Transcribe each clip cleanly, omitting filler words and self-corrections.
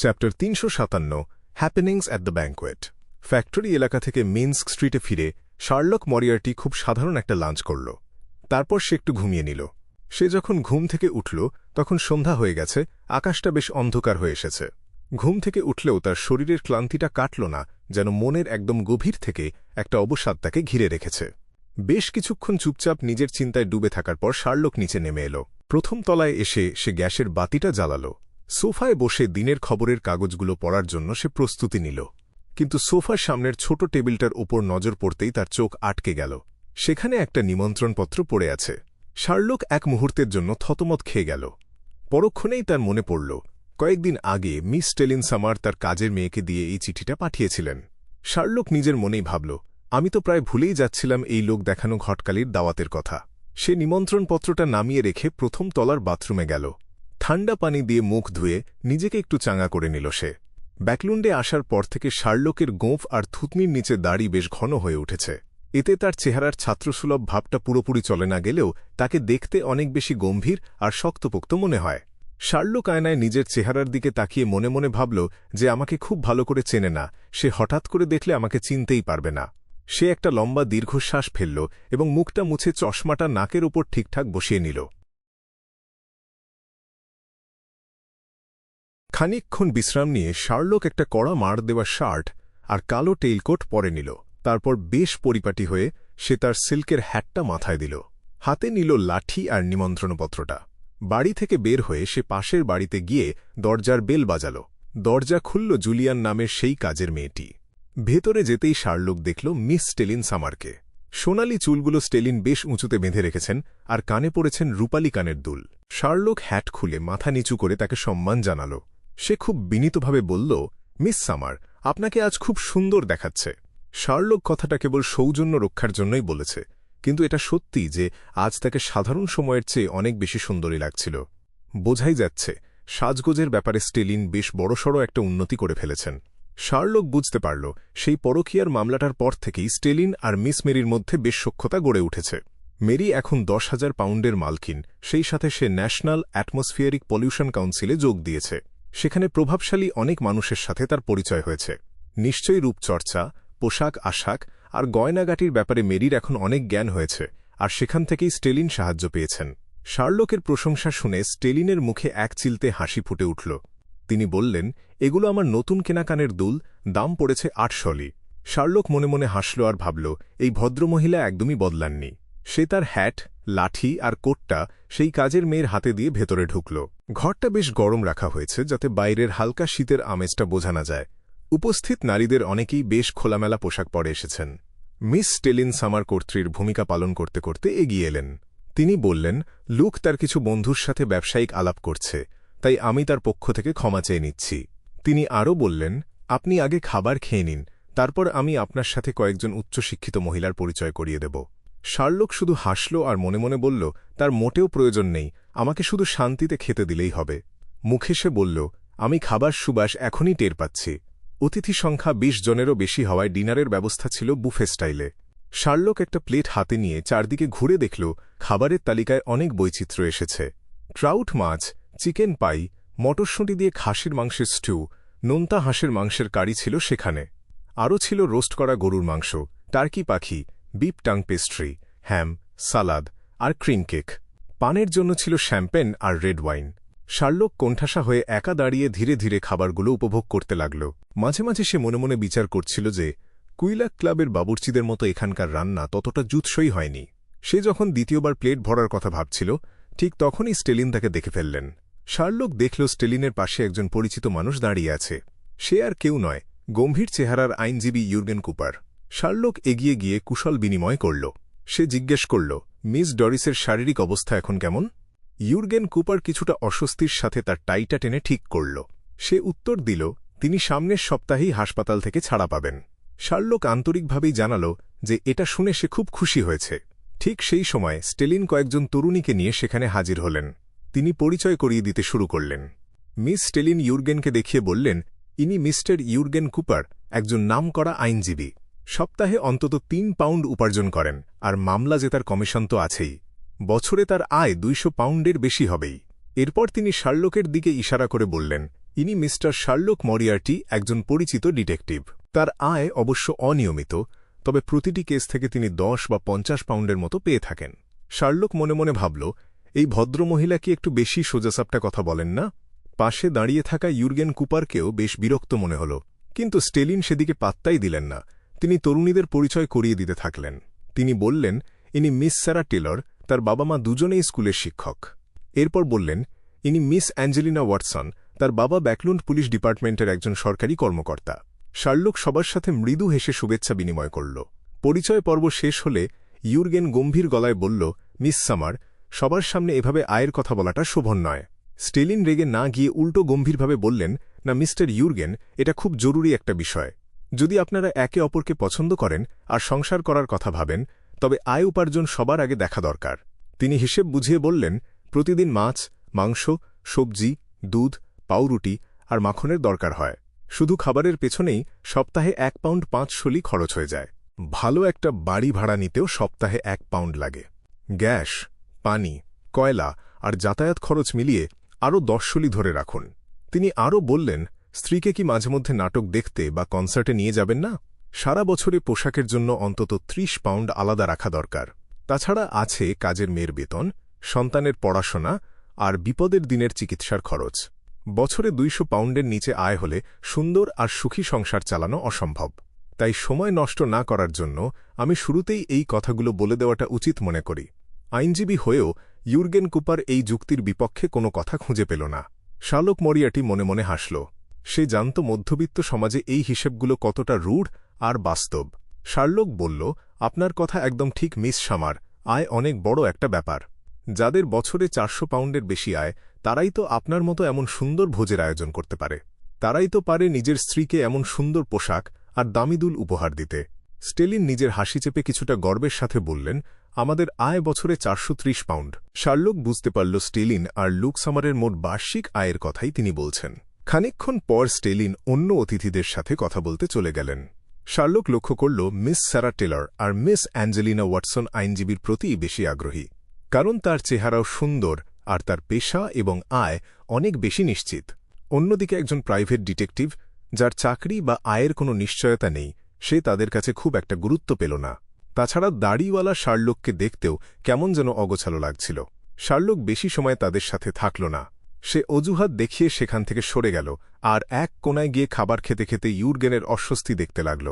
Chapter ৩৫৭ happenings at the banquet. Factory এলাকা থেকে মিন্স্ক স্ট্রিটে ফিরে শার্লক মরিয়ার্টি খুব সাধারণ একটা লাঞ্চ করল। তারপর সে একটু ঘুমিয়ে নিল। সে যখন ঘুম থেকে উঠল তখন সন্ধ্যা হয়ে গেছে, আকাশটা বেশ অন্ধকার হয়ে এসেছে। ঘুম থেকে উঠলেও তার শরীরের ক্লান্তিটা কাটল না, যেন মনের একদম গভীর থেকে একটা অবসাদ তাকে ঘিরে রেখেছে। বেশ কিছুক্ষণ চুপচাপ নিজের চিন্তায় ডুবে থাকার পর শার্লক নিচে নেমে এল। প্রথম তলায় এসে সে গ্যাসের বাতিটা জ্বালাল। সোফায় বসে দিনের খবরের কাগজগুলো পড়ার জন্য সে প্রস্তুতি নিল, কিন্তু সোফার সামনের ছোট টেবিলটার ওপর নজর পড়তেই তার চোখ আটকে গেল। সেখানে একটা নিমন্ত্রণপত্র পড়ে আছে। শার্লক এক মুহূর্তের জন্য থতমত খেয়ে গেল। পরক্ষণেই তার মনে পড়ল, কয়েকদিন আগে মিস স্টেলিন সামার তার কাজের মেয়েকে দিয়ে এই চিঠিটা পাঠিয়েছিলেন। শার্লক নিজের মনেই ভাবল, আমি তো প্রায় ভুলেই যাচ্ছিলাম এই লোক দেখানো ঘটকালির দাওয়াতের কথা। সে নিমন্ত্রণপত্রটা নামিয়ে রেখে প্রথম তলার বাথরুমে গেল। ঠান্ডা পানি দিয়ে মুখ ধুয়ে নিজেকে একটু চাঙা করে নিল সে। ব্যাকলুন্ডে আসার পর থেকে শার্লকের গোঁফ আর থুতনির নিচে দাড়ি বেশ ঘন হয়ে উঠেছে। এতে তার চেহারার ছাত্রসুলভ ভাবটা পুরোপুরি চলে না গেলেও তাকে দেখতে অনেক বেশি গম্ভীর আর শক্তপোক্ত মনে হয়। শার্লক আয়নায় নিজের চেহারার দিকে তাকিয়ে মনে মনে ভাবল যে আমাকে খুব ভালো করে চেনে না, সে হঠাৎ করে দেখলে আমাকে চিনতেই পারবে না। সে একটা লম্বা দীর্ঘশ্বাস ফেলল এবং মুখটা মুছে চশমাটা নাকের ওপর ঠিকঠাক বসিয়ে নিল। খানিকক্ষণ বিশ্রাম নিয়ে শার্লক একটা কড়া মার দেওয়া শার্ট আর কালো টেইলকোট পরে নিল। তারপর বেশ পরিপাটি হয়ে সে তার সিল্কের হ্যাটটা মাথায় দিল। হাতে নিল লাঠি আর নিমন্ত্রণপত্রটা। বাড়ি থেকে বের হয়ে সে পাশের বাড়িতে গিয়ে দরজার বেল বাজাল। দরজা খুলল জুলিয়ান নামের সেই কাজের মেয়েটি। ভেতরে যেতেই শার্লক দেখল মিস স্টেলিন সামারকে। সোনালি চুলগুলো স্টেলিন বেশ উঁচুতে বেঁধে রেখেছেন আর কানে পড়েছেন রূপালী কানের দুল। শার্লক হ্যাট খুলে মাথা নিচু করে তাকে সম্মান জানাল। সে খুব বিনীতভাবে বলল, মিস সামার, আপনাকে আজ খুব সুন্দর দেখাচ্ছে। শার্লক কথাটা কেবল সৌজন্য রক্ষার জন্যই বলেছে, কিন্তু এটা সত্যি যে আজ তাকে সাধারণ সময়ের চেয়ে অনেক বেশি সুন্দরী লাগছিল। বোঝাই যাচ্ছে সাজগোজের ব্যাপারে স্টেলিন বেশ বড়সড় একটা উন্নতি করে ফেলেছেন। শার্লক বুঝতে পারল সেই পরকীয়ার মামলাটার পর থেকেই স্টেলিন আর মিস মেরির মধ্যে বেশ সখ্যতা গড়ে উঠেছে। মেরি এখন 10,000 পাউন্ডের মালকিন, সেই সাথে সে ন্যাশনাল অ্যাটমসফিয়ারিক পলিউশন কাউন্সিলে যোগ দিয়েছে। সেখানে প্রভাবশালী অনেক মানুষের সাথে তার পরিচয় হয়েছে। নিশ্চয়ই রূপচর্চা, পোশাক আশাক আর গয়নাগাটির ব্যাপারে মেরির এখন অনেক জ্ঞান হয়েছে, আর সেখান থেকেই স্টেলিন সাহায্য পেয়েছেন। শার্লকের প্রশংসা শুনে স্টেলিনের মুখে এক চিলতে হাসি ফুটে উঠল। তিনি বললেন, এগুলো আমার নতুন কেনা কানের দুল, দাম পড়েছে 8 শলি। শার্লক মনে মনে হাসল আর ভাবল, এই ভদ্রমহিলা একদমই বদলাননি। সে তার হ্যাট, লাঠি আর কোটটা সেই কাজের মেয়ের হাতে দিয়ে ভেতরে ঢুকল। ঘরটা বেশ গরম রাখা হয়েছে যাতে বাইরের হালকা শীতের আমেজটা বোঝা না যায়। উপস্থিত নারীদের অনেকেই বেশ খোলামেলা পোশাক পরে এসেছেন। মিস স্টেলিন সামার কর্ত্রীর ভূমিকা পালন করতে করতে এগিয়ে এলেন। তিনি বললেন, লুক তার কিছু বন্ধুর সাথে ব্যবসায়িক আলাপ করছে, তাই আমি তার পক্ষ থেকে ক্ষমা চেয়ে নিচ্ছি। তিনি আরও বললেন, আপনি আগে খাবার খেয়ে নিন, তারপর আমি আপনার সাথে কয়েকজন উচ্চশিক্ষিত মহিলার পরিচয় করিয়ে দেব। শার্লক শুধু হাসল আর মনে মনে বলল, তার মোটেও প্রয়োজন নেই, আমাকে শুধু শান্তিতে খেতে দিলেই হবে। মুখে সে বলল, আমি খাবার সুবাস এখনই টের পাচ্ছি। অতিথি সংখ্যা 20 জনেরও বেশি হওয়ায় ডিনারের ব্যবস্থা ছিল বুফে স্টাইলে। শার্লক একটা প্লেট হাতে নিয়ে চারদিকে ঘুরে দেখল খাবারের তালিকায় অনেক বৈচিত্র্য এসেছে। ট্রাউট মাছ, চিকেন পাই, মটরশুঁটি দিয়ে খাসির মাংসের স্টু, নোনতা হাঁসের মাংসের কারি ছিল সেখানে। আরও ছিল রোস্ট করা গরুর মাংস, টার্কি পাখি, বিপ টাং পেস্ট্রি, হ্যাম, সালাদ আর ক্রিম কেক। পানের জন্য ছিল শ্যাম্পেন আর রেড ওয়াইন। শার্লক কোণঠাসা হয়ে একা দাঁড়িয়ে ধীরে ধীরে খাবারগুলো উপভোগ করতে লাগল। মাঝে মাঝে সে মনে মনে বিচার করছিল যে কুইলাক ক্লাবের বাবুর্চিদের মতো এখানকার রান্না ততটা জুৎসই হয়নি। সে যখন দ্বিতীয়বার প্লেট ভরার কথা ভাবছিল, ঠিক তখনই স্টেলিন তাকে দেখে ফেললেন। শার্লক দেখল স্টেলিনের পাশে একজন পরিচিত মানুষ দাঁড়িয়ে আছে। সে আর কেউ নয়, গম্ভীর চেহারার আইনজীবী ইউর্গেন কুপার। শার্লক এগিয়ে গিয়ে কুশল বিনিময় করল। সে জিজ্ঞেস করল, মিস ডরিসের শারীরিক অবস্থা এখন কেমন? ইউর্গেন কুপার কিছুটা অস্বস্তির সাথে তার টাইটা টেনে ঠিক করল। সে উত্তর দিল, তিনি সামনের সপ্তাহেই হাসপাতাল থেকে ছাড়া পাবেন। শার্লক আন্তরিকভাবেই জানাল যে এটা শুনে সে খুব খুশি হয়েছে। ঠিক সেই সময় স্টেলিন কয়েকজন তরুণীকে নিয়ে সেখানে হাজির হলেন। তিনি পরিচয় করিয়ে দিতে শুরু করলেন। মিস স্টেলিন ইউর্গেনকে দেখিয়ে বললেন, ইনি মিস্টার ইউর্গেন কুপার, একজন নামকরা আইনজীবী। সপ্তাহে অন্তত 3 পাউন্ড উপার্জন করেন, আর মামলা জেতার কমিশন তো আছেই। বছরে তার আয় 200 পাউন্ডের বেশি হবেই। এরপর তিনি শার্লকের দিকে ইশারা করে বললেন, ইনি মিস্টার শার্লক মরিয়ার্টি, একজন পরিচিত ডিটেকটিভ। তার আয় অবশ্য অনিয়মিত, তবে প্রতিটি কেস থেকে তিনি 10 বা 50 পাউন্ডের মতো পেয়ে থাকেন। শার্লক মনে মনে ভাবল, এই ভদ্রমহিলা কি একটু বেশি সোজাসাপটা কথা বলেন না? পাশে দাঁড়িয়ে থাকা ইউর্গেন কুপারকেও বেশ বিরক্ত মনে হল, কিন্তু স্টেলিন সেদিকে পাত্তাই দিলেন না। তিনি তরুণীদের পরিচয় করিয়ে দিতে থাকলেন। তিনি বললেন, ইনি মিস স্যারা টেলর, তার বাবা মা দুজনেই স্কুলের শিক্ষক। এরপর বললেন, ইনি মিস অ্যাঞ্জেলিনা ওয়াটসন, তার বাবা ব্যাকলুন্ড পুলিশ ডিপার্টমেন্টের একজন সরকারি কর্মকর্তা। শার্লক সবার সাথে মৃদু হেসে শুভেচ্ছা বিনিময় করল। পরিচয় পর্ব শেষ হলে ইউর্গেন গম্ভীর গলায় বলল, মিস সামার, সবার সামনে এভাবে আয়ের কথা বলাটা শোভন নয়। স্টেলিন রেগে না গিয়ে উল্টো গম্ভীরভাবে বললেন, না মিস্টার ইউর্গেন, এটা খুব জরুরি একটা বিষয়। যদি আপনারা একে অপরকে পছন্দ করেন আর সংসার করার কথা ভাবেন, তবে আয় উপার্জন সবার আগে দেখা দরকার। তিনি হিসেব বুঝিয়ে বললেন, প্রতিদিন মাছ, মাংস, সবজি, দুধ, পাউরুটি আর মাখনের দরকার হয়। শুধু খাবারের পেছনেই সপ্তাহে 1 পাউন্ড 5 শলি খরচ হয়ে যায়। ভালো একটা বাড়ি ভাড়া নিতেও সপ্তাহে 1 পাউন্ড লাগে। গ্যাস, পানি, কয়লা আর যাতায়াত খরচ মিলিয়ে আরও 10 শলি ধরে রাখুন। তিনি আরও বললেন, স্ত্রীকে কি মাঝে মধ্যে নাটক দেখতে বা কনসার্টে নিয়ে যাবেন না? সারা বছরে পোশাকের জন্য অন্তত 30 পাউন্ড আলাদা রাখা দরকার। তাছাড়া আছে কাজের মেয়ের বেতন, সন্তানের পড়াশোনা আর বিপদের দিনের চিকিৎসার খরচ। বছরে 200 পাউন্ডের নিচে আয় হলে সুন্দর আর সুখী সংসার চালানো অসম্ভব। তাই সময় নষ্ট না করার জন্য আমি শুরুতেই এই কথাগুলো বলে দেওয়াটা উচিত মনে করি। আইনজীবী হয়েও ইউর্গেন কুপার এই যুক্তির বিপক্ষে কোনো কথা খুঁজে পেল না। শার্লক মরিয়ার্টি মনে মনে হাসল। সে জানত মধ্যবিত্ত সমাজে এই হিসেবগুলো কতটা রূঢ় আর বাস্তব। শার্লক বলল, আপনার কথা একদম ঠিক মিস সামার, আয় অনেক বড় একটা ব্যাপার। যাদের বছরে 400 পাউন্ডের বেশি আয়, তারাই তো আপনার মতো এমন সুন্দর ভোজের আয়োজন করতে পারে। তারাই তো পারে নিজের স্ত্রীকে এমন সুন্দর পোশাক আর দামিদুল উপহার দিতে। স্টেলিন নিজের হাসি চেপে কিছুটা গর্বের সাথে বললেন, আমাদের আয় বছরে 430 পাউন্ড। শার্লক বুঝতে পারল স্টেলিন আর লুক সামারের মোট বার্ষিক আয়ের কথাই তিনি বলছেন। খানিকক্ষণ পর স্টেলিন অন্য অতিথিদের সাথে কথা বলতে চলে গেলেন। শার্লক লক্ষ্য করল মিস স্যারা টেলর আর মিস অ্যাঞ্জেলিনা ওয়াটসন আইনজীবীর প্রতিই বেশি আগ্রহী, কারণ তার চেহারাও সুন্দর আর তার পেশা এবং আয় অনেক বেশি নিশ্চিত। অন্যদিকে একজন প্রাইভেট ডিটেকটিভ, যার চাকরি বা আয়ের কোনো নিশ্চয়তা নেই, সে তাদের কাছে খুব একটা গুরুত্ব পেল না। তাছাড়া দাড়িওয়ালা শার্লককে দেখতেও কেমন যেন অগোছালো লাগছিল। শার্লক বেশি সময় তাদের সাথে থাকল না। সে অজুহাত দেখিয়ে সেখান থেকে সরে গেল আর এক কোনায় গিয়ে খাবার খেতে খেতে ইউর্গেনের অস্বস্তি দেখতে লাগল।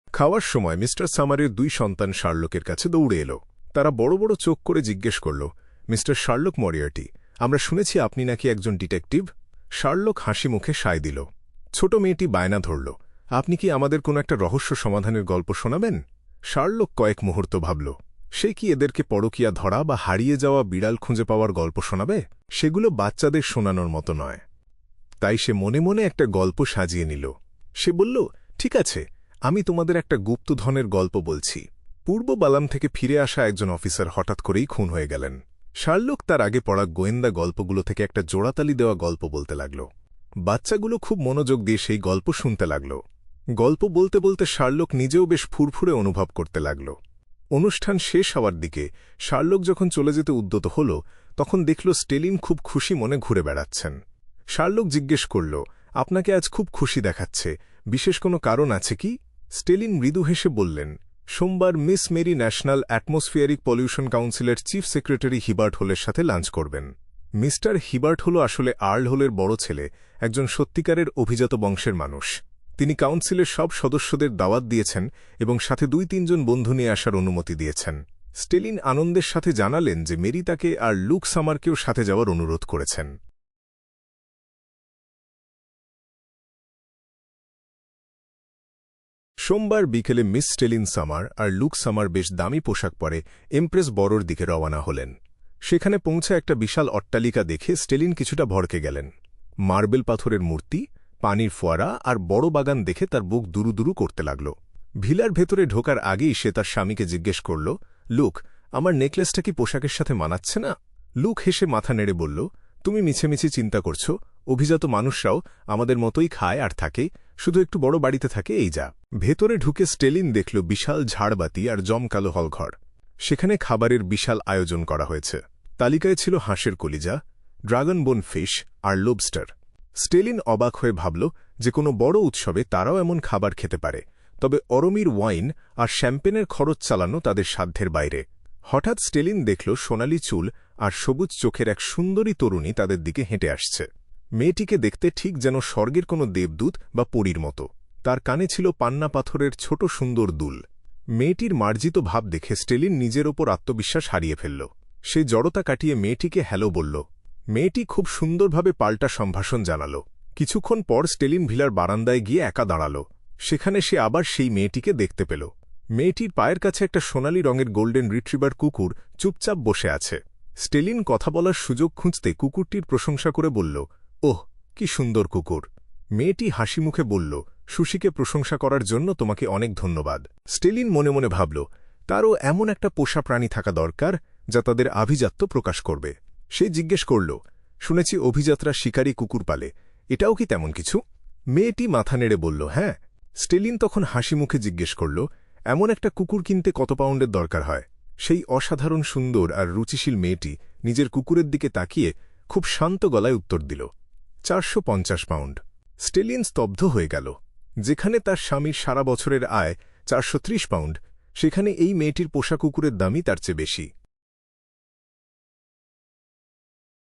খাওয়ার সময় মিস্টার সামারের 2 সন্তান শার্লকের কাছে দৌড়ে এলো। তারা বড় বড় চোখ করে জিজ্ঞেস করল, মিস্টার শার্লক মরিয়ার্টি, আমরা শুনেছি আপনি নাকি একজন ডিটেকটিভ। শার্লক হাসি মুখে সায় দিল। ছোট মেয়েটি বায়না ধরল, আপনি কি আমাদের কোনো একটা রহস্য সমাধানের গল্প শোনাবেন? শার্লক কয়েক মুহূর্ত ভাবল, সে কি এদেরকে পরকীয়া ধরা বা হারিয়ে যাওয়া বিড়াল খুঁজে পাওয়ার গল্প শোনাবে? সেগুলো বাচ্চাদের শোনানোর মতো নয়। তাই সে মনে মনে একটা গল্প সাজিয়ে নিল। সে বলল, ঠিক আছে, আমি তোমাদের একটা গুপ্তধনের গল্প বলছি। পূর্ব বালাম থেকে ফিরে আসা একজন অফিসার হঠাৎ করেই খুন হয়ে গেলেন। শার্লক তার আগে পড়া গোয়েন্দা গল্পগুলো থেকে একটা জোড়াতালি দেওয়া গল্প বলতে লাগল। বাচ্চাগুলো খুব মনোযোগ দিয়ে সেই গল্প শুনতে লাগল। গল্প বলতে বলতে শার্লক নিজেও বেশ ফুরফুরে অনুভব করতে লাগল। অনুষ্ঠান শেষ হওয়ার দিকে শার্লক যখন চলে যেতে উদ্যত হল, তখন দেখল স্টেলিন খুব খুশি মনে ঘুরে বেড়াচ্ছেন। শার্লক জিজ্ঞেস করল, আপনাকে আজ খুব খুশি দেখাচ্ছে, বিশেষ কোনো কারণ আছে কি? স্টেলিন মৃদু হেসে বললেন, সোমবার Miss Mary National Atmospheric Pollution কাউন্সিলের চিফ সেক্রেটারি হিবার্ট হোলের সাথে লাঞ্চ করবেন। মিস্টার হিবার্ট হল আসলে আর্ল হোলের বড় ছেলে, একজন সত্যিকারের অভিজাত বংশের মানুষ। তিনি কাউন্সিলের সব সদস্যদের দাওয়াত দিয়েছেন এবং সাথে 2-3 জন বন্ধু নিয়ে আসার অনুমতি দিয়েছেন। স্টেলিন আনন্দের সাথে জানালেন যে মেরি তাকে আর লুক সামারকেও সাথে যাওয়ার অনুরোধ করেছেন। সোমবার বিকেলে মিস স্টেলিন সামার আর লুক সামার বেশ দামি পোশাক পরে এমপ্রেস বড়োর দিকে রওনা হলেন। সেখানে পৌঁছে একটা বিশাল অট্টালিকা দেখে স্টেলিন কিছুটা ভড়কে গেলেন। মার্বেল পাথরের মূর্তি, পানির ফোয়ারা আর বড় বাগান দেখে তার বুক দুরুদুরু করতে লাগল। ভিলার ভেতরে ঢোকার আগেই সে তার স্বামীকে জিজ্ঞেস করল, লুক, আমার নেকলেসটা কি পোশাকের সাথে মানাচ্ছে না? লুক হেসে মাথা নেড়ে বলল, তুমি মিছেমিছে চিন্তা করছ, অভিজাত মানুষরাও আমাদের মতোই খায় আর থাকে, শুধু একটু বড় বাড়িতে থাকে, এই যা। ভেতরে ঢুকে স্টেলিন দেখল বিশাল ঝাড়বাতি আর জমকালো হলঘর। সেখানে খাবারের বিশাল আয়োজন করা হয়েছে। তালিকায় ছিল হাঁসের কলিজা, ড্রাগন বোন ফিশ আর লবস্টার। স্টেলিন অবাক হয়ে ভাবল যে কোনো বড় উৎসবে তারাও এমন খাবার খেতে পারে, তবে অরমির ওয়াইন আর শ্যাম্পেনের খরচ চালানো তাদের সাধ্যের বাইরে। হঠাৎ স্টেলিন দেখল সোনালি চুল আর সবুজ চোখের এক সুন্দরী তরুণী তাদের দিকে হেঁটে আসছে। মেয়েটিকে দেখতে ঠিক যেন স্বর্গের কোনো দেবদূত বা পরীর মতো। তার কানে ছিল পান্না পাথরের ছোট সুন্দর দুল। মেয়েটির মার্জিত ভাব দেখে স্টেলিন নিজের ওপর আত্মবিশ্বাস হারিয়ে ফেলল। সে জড়তা কাটিয়ে মেয়েটিকে হ্যালো বলল। মেয়েটি খুব সুন্দরভাবে পাল্টা সম্ভাষণ জানাল। কিছুক্ষণ পর স্টেলিন ভিলার বারান্দায় গিয়ে একা দাঁড়াল। সেখানে সে আবার সেই মেয়েটিকে দেখতে পেল। মেয়েটির পায়ের কাছে একটা সোনালি রঙের গোল্ডেন রিট্রিভার কুকুর চুপচাপ বসে আছে। স্টেলিন কথা বলার সুযোগ খুঁজতে কুকুরটির প্রশংসা করে বলল, ওহ, কি সুন্দর কুকুর। মেয়েটি হাসি মুখে বলল, সুশিকে প্রশংসা করার জন্য তোমাকে অনেক ধন্যবাদ। স্টেলিন মনে মনে ভাবল, তারও এমন একটা পোষা প্রাণী থাকা দরকার যা তাদের আভিজাত্য প্রকাশ করবে। সে জিজ্ঞেস করল, শুনেছি অভিযাত্রা শিকারী কুকুর পালে, এটাও কি তেমন কিছু? মেয়েটি মাথা নেড়ে বলল, হ্যাঁ। স্টেলিন তখন হাসি মুখে জিজ্ঞেস করল, এমন একটা কুকুর কিনতে কত পাউন্ডের দরকার হয়? সেই অসাধারণ সুন্দর আর রুচিশীল মেয়েটি নিজের কুকুরের দিকে তাকিয়ে খুব শান্ত গলায় উত্তর দিল, 450 পাউন্ড। স্টেলিন স্তব্ধ হয়ে গেল। যেখানে তার স্বামীর সারা বছরের আয় 430 পাউন্ড, সেখানে এই মেয়েটির পোষা কুকুরের দামই তার চেয়ে বেশি।